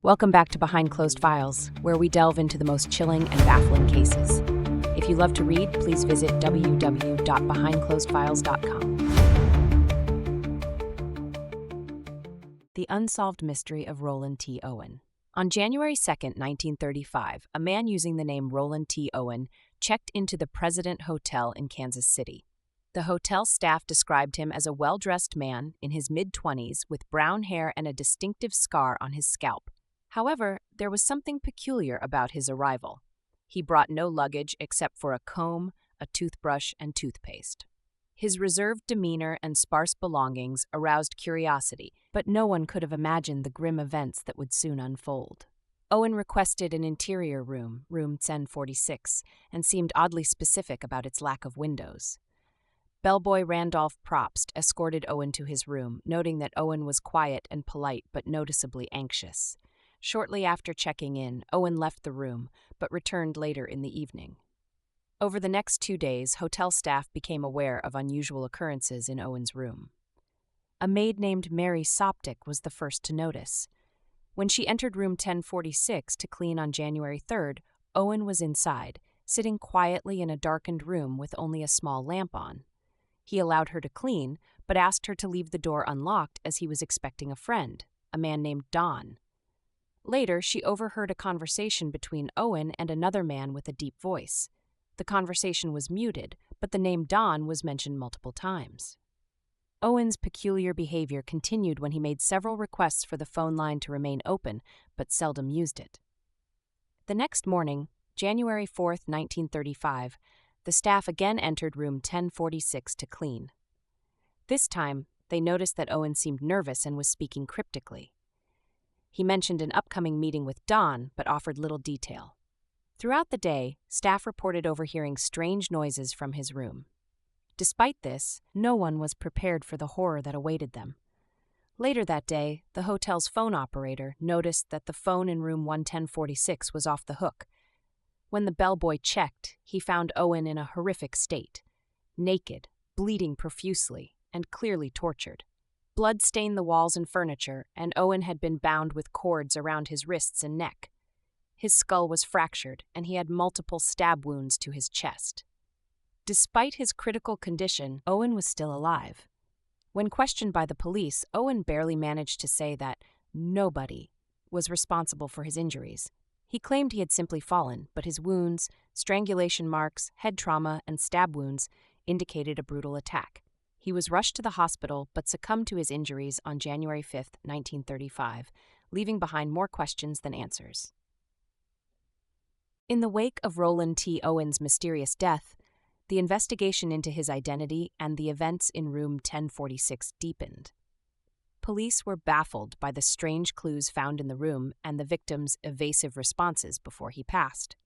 Welcome back to Behind Closed Files, where we delve into the most chilling and baffling cases. If you love to read, please visit www.behindclosedfiles.com. The Unsolved Mystery of Roland T Owen. On January 2nd, 1935, a man using the name Roland T Owen checked into the President Hotel in Kansas City. The hotel staff described him as a well-dressed man in his mid-20s with brown hair and a distinctive scar on his scalp. However, there was something peculiar about his arrival. He brought no luggage except for a comb, a toothbrush, and toothpaste. His reserved demeanor and sparse belongings aroused curiosity, but no one could have imagined the grim events that would soon unfold. Owen requested an interior room, room 1046, and seemed oddly specific about its lack of windows. Bellboy Randolph Probst escorted Owen to his room, noting that Owen was quiet and polite but noticeably anxious. Shortly after checking in, Owen left the room, but returned later in the evening. Over the next 2 days, hotel staff became aware of unusual occurrences in Owen's room. A maid named Mary Soptic was the first to notice. When she entered room 1046 to clean on January 3rd, Owen was inside, sitting quietly in a darkened room with only a small lamp on. He allowed her to clean, but asked her to leave the door unlocked as he was expecting a friend, a man named Don. Later, she overheard a conversation between Owen and another man with a deep voice. The conversation was muted, but the name Don was mentioned multiple times. Owen's peculiar behavior continued when he made several requests for the phone line to remain open, but seldom used it. The next morning, January 4th, 1935, the staff again entered room 1046 to clean. This time, they noticed that Owen seemed nervous and was speaking cryptically. He mentioned an upcoming meeting with Don, but offered little detail. Throughout the day, staff reported overhearing strange noises from his room. Despite this, no one was prepared for the horror that awaited them. Later that day, the hotel's phone operator noticed that the phone in room 1046 was off the hook. When the bellboy checked, he found Owen in a horrific state, naked, bleeding profusely, and clearly tortured. Blood stained the walls and furniture, and Owen had been bound with cords around his wrists and neck. His skull was fractured, and he had multiple stab wounds to his chest. Despite his critical condition, Owen was still alive. When questioned by the police, Owen barely managed to say that nobody was responsible for his injuries. He claimed he had simply fallen, but his wounds, strangulation marks, head trauma, and stab wounds indicated a brutal attack. He was rushed to the hospital but succumbed to his injuries on January 5, 1935, leaving behind more questions than answers. In the wake of Roland T. Owen's mysterious death, the investigation into his identity and the events in room 1046 deepened. Police were baffled by the strange clues found in the room and the victim's evasive responses before he passed.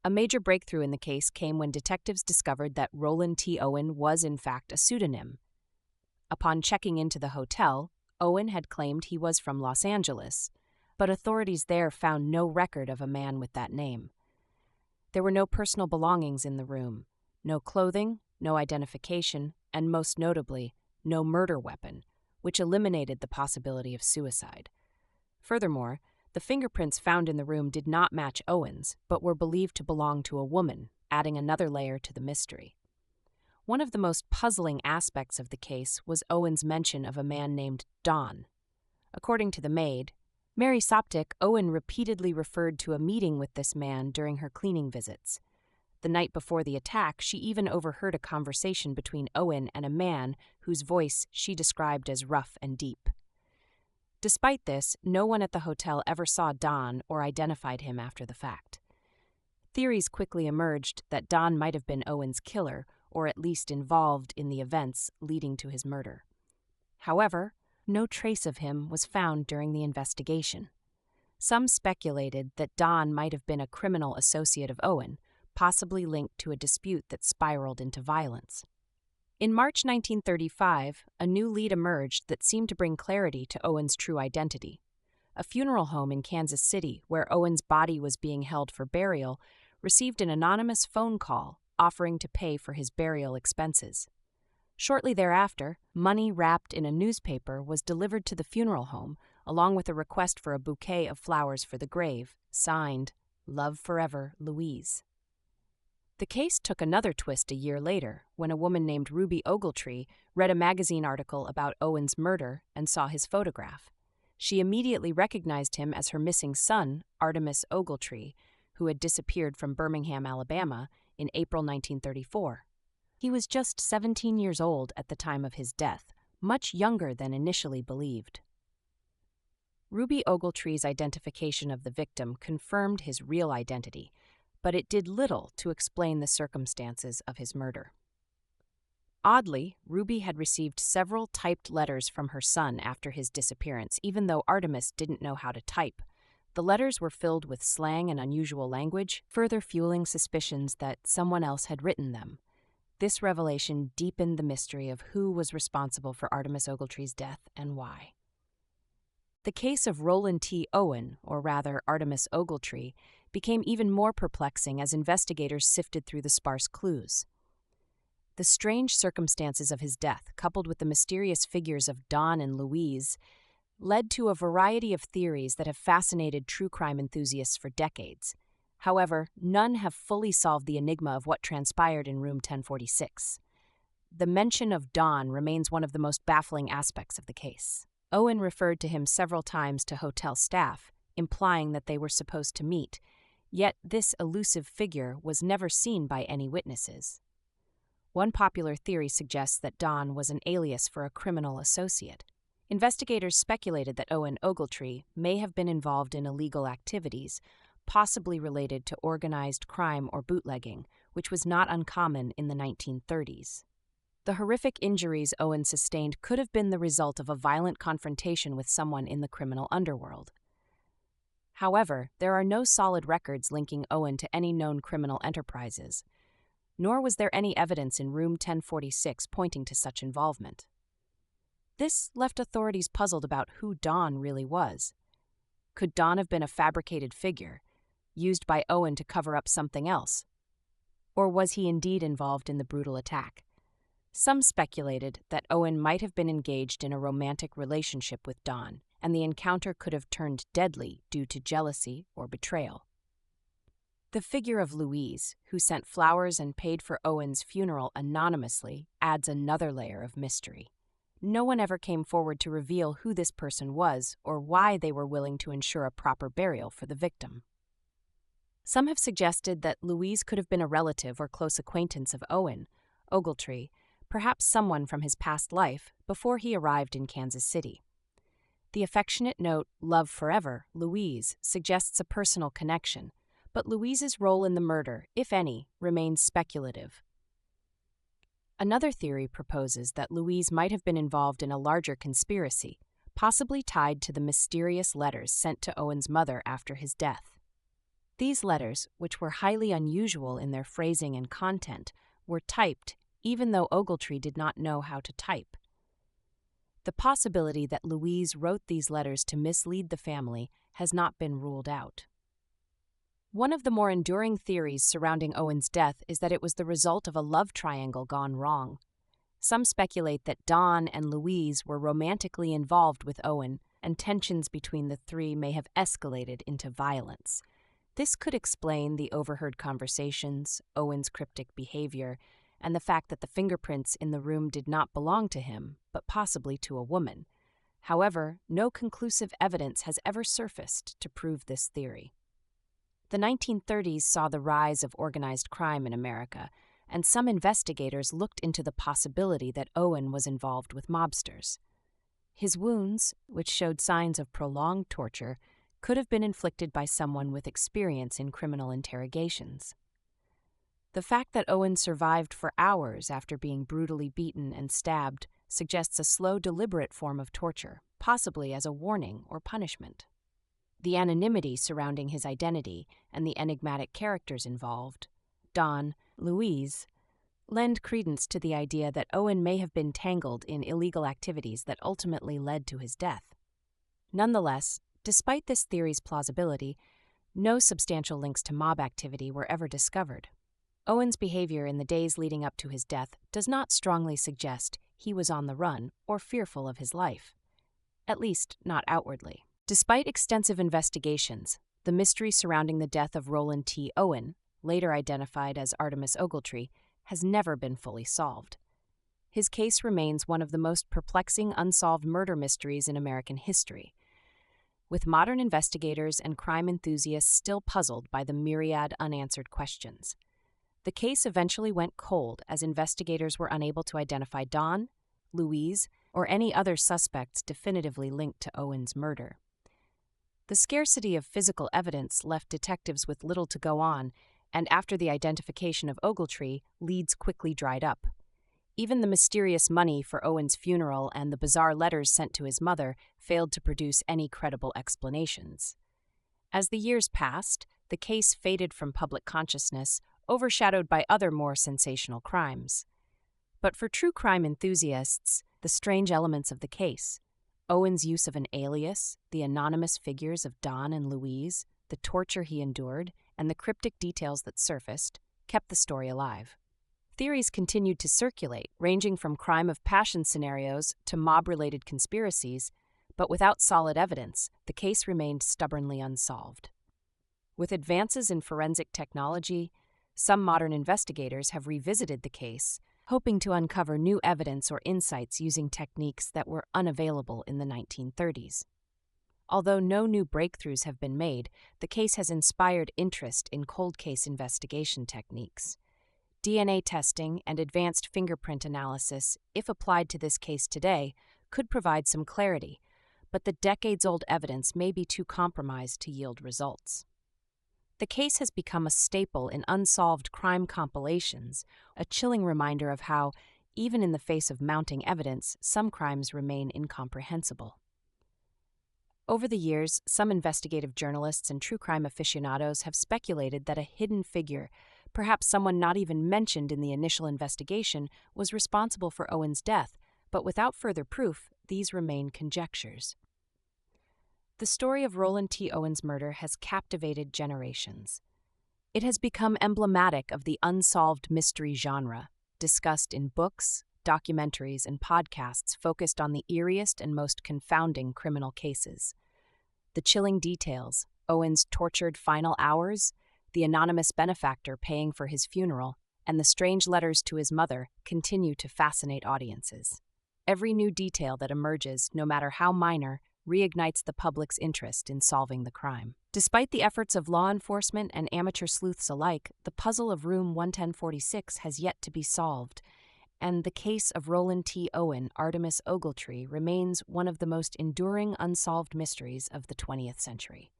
A major breakthrough in the case came when detectives discovered that Roland T. Owen was in fact a pseudonym. Upon checking into the hotel, Owen had claimed he was from Los Angeles, but authorities there found no record of a man with that name. There were no personal belongings in the room, no clothing, no identification, and most notably, no murder weapon, which eliminated the possibility of suicide. Furthermore, the fingerprints found in the room did not match Owen's, but were believed to belong to a woman, adding another layer to the mystery. One of the most puzzling aspects of the case was Owen's mention of a man named Don. According to the maid, Mary Soptic, Owen repeatedly referred to a meeting with this man during her cleaning visits. The night before the attack, she even overheard a conversation between Owen and a man whose voice she described as rough and deep. Despite this, no one at the hotel ever saw Don or identified him after the fact. Theories quickly emerged that Don might have been Owen's killer, or at least involved in the events leading to his murder. However, no trace of him was found during the investigation. Some speculated that Don might have been a criminal associate of Owen, possibly linked to a dispute that spiraled into violence. In March 1935, a new lead emerged that seemed to bring clarity to Owen's true identity. A funeral home in Kansas City, where Owen's body was being held for burial, received an anonymous phone call offering to pay for his burial expenses. Shortly thereafter, money wrapped in a newspaper was delivered to the funeral home, along with a request for a bouquet of flowers for the grave, signed, "Love Forever, Louise." The case took another twist a year later when a woman named Ruby Ogletree read a magazine article about Owen's murder and saw his photograph. She immediately recognized him as her missing son, Artemus Ogletree, who had disappeared from Birmingham, Alabama, in April 1934. He was just 17 years old at the time of his death, much younger than initially believed. Ruby Ogletree's identification of the victim confirmed his real identity, but it did little to explain the circumstances of his murder. Oddly, Ruby had received several typed letters from her son after his disappearance, even though Artemus didn't know how to type. The letters were filled with slang and unusual language, further fueling suspicions that someone else had written them. This revelation deepened the mystery of who was responsible for Artemus Ogletree's death and why. The case of Roland T Owen, or rather Artemus Ogletree, became even more perplexing as investigators sifted through the sparse clues. The strange circumstances of his death, coupled with the mysterious figures of Don and Louise, led to a variety of theories that have fascinated true crime enthusiasts for decades. However, none have fully solved the enigma of what transpired in room 1046. The mention of Don remains one of the most baffling aspects of the case. Owen referred to him several times to hotel staff, implying that they were supposed to meet, yet this elusive figure was never seen by any witnesses. One popular theory suggests that Don was an alias for a criminal associate. Investigators speculated that Owen Ogletree may have been involved in illegal activities, possibly related to organized crime or bootlegging, which was not uncommon in the 1930s. The horrific injuries Owen sustained could have been the result of a violent confrontation with someone in the criminal underworld. However, there are no solid records linking Owen to any known criminal enterprises, nor was there any evidence in room 1046 pointing to such involvement. This left authorities puzzled about who Don really was. Could Don have been a fabricated figure, used by Owen to cover up something else? Or was he indeed involved in the brutal attack? Some speculated that Owen might have been engaged in a romantic relationship with Don, and the encounter could have turned deadly due to jealousy or betrayal. The figure of Louise, who sent flowers and paid for Owen's funeral anonymously, adds another layer of mystery. No one ever came forward to reveal who this person was or why they were willing to ensure a proper burial for the victim. Some have suggested that Louise could have been a relative or close acquaintance of Owen Ogletree, perhaps someone from his past life before he arrived in Kansas City. The affectionate note, "Love Forever, Louise," suggests a personal connection, but Louise's role in the murder, if any, remains speculative. Another theory proposes that Louise might have been involved in a larger conspiracy, possibly tied to the mysterious letters sent to Owen's mother after his death. These letters, which were highly unusual in their phrasing and content, were typed even though Ogletree did not know how to type. The possibility that Louise wrote these letters to mislead the family has not been ruled out. One of the more enduring theories surrounding Owen's death is that it was the result of a love triangle gone wrong. Some speculate that Don and Louise were romantically involved with Owen, and tensions between the three may have escalated into violence. This could explain the overheard conversations, Owen's cryptic behavior, and the fact that the fingerprints in the room did not belong to him, but possibly to a woman. However, no conclusive evidence has ever surfaced to prove this theory. The 1930s saw the rise of organized crime in America, and some investigators looked into the possibility that Owen was involved with mobsters. His wounds, which showed signs of prolonged torture, could have been inflicted by someone with experience in criminal interrogations. The fact that Owen survived for hours after being brutally beaten and stabbed suggests a slow, deliberate form of torture, possibly as a warning or punishment. The anonymity surrounding his identity and the enigmatic characters involved, Don, Louise, lend credence to the idea that Owen may have been tangled in illegal activities that ultimately led to his death. Nonetheless, despite this theory's plausibility, no substantial links to mob activity were ever discovered. Owen's behavior in the days leading up to his death does not strongly suggest he was on the run or fearful of his life. at least not outwardly. Despite extensive investigations, the mystery surrounding the death of Roland T Owen, later identified as Artemus Ogletree, has never been fully solved. His case remains one of the most perplexing unsolved murder mysteries in American history, with modern investigators and crime enthusiasts still puzzled by the myriad unanswered questions. The case eventually went cold as investigators were unable to identify Don, Louise, or any other suspects definitively linked to Owen's murder. The scarcity of physical evidence left detectives with little to go on, and after the identification of Ogletree, leads quickly dried up. Even the mysterious money for Owen's funeral and the bizarre letters sent to his mother failed to produce any credible explanations. As the years passed, the case faded from public consciousness, overshadowed by other more sensational crimes. But for true crime enthusiasts, the strange elements of the case, Owen's use of an alias, the anonymous figures of Don and Louise, the torture he endured, and the cryptic details that surfaced, kept the story alive. Theories continued to circulate, ranging from crime of passion scenarios to mob-related conspiracies, but without solid evidence, the case remained stubbornly unsolved. With advances in forensic technology, some modern investigators have revisited the case, hoping to uncover new evidence or insights using techniques that were unavailable in the 1930s. Although no new breakthroughs have been made, the case has inspired interest in cold case investigation techniques. DNA testing and advanced fingerprint analysis, if applied to this case today, could provide some clarity, but the decades-old evidence may be too compromised to yield results. The case has become a staple in unsolved crime compilations, a chilling reminder of how, even in the face of mounting evidence, some crimes remain incomprehensible. Over the years, some investigative journalists and true crime aficionados have speculated that a hidden figure, perhaps someone not even mentioned in the initial investigation, was responsible for Owen's death, but without further proof, these remain conjectures. The story of Roland T. Owen's murder has captivated generations. It has become emblematic of the unsolved mystery genre, discussed in books, documentaries, and podcasts focused on the eeriest and most confounding criminal cases. The chilling details, Owen's tortured final hours, the anonymous benefactor paying for his funeral, and the strange letters to his mother continue to fascinate audiences. Every new detail that emerges, no matter how minor, reignites the public's interest in solving the crime. Despite the efforts of law enforcement and amateur sleuths alike, the puzzle of Room 11046 has yet to be solved, and the case of Roland T. Owen, Artemus Ogletree, remains one of the most enduring unsolved mysteries of the 20th century.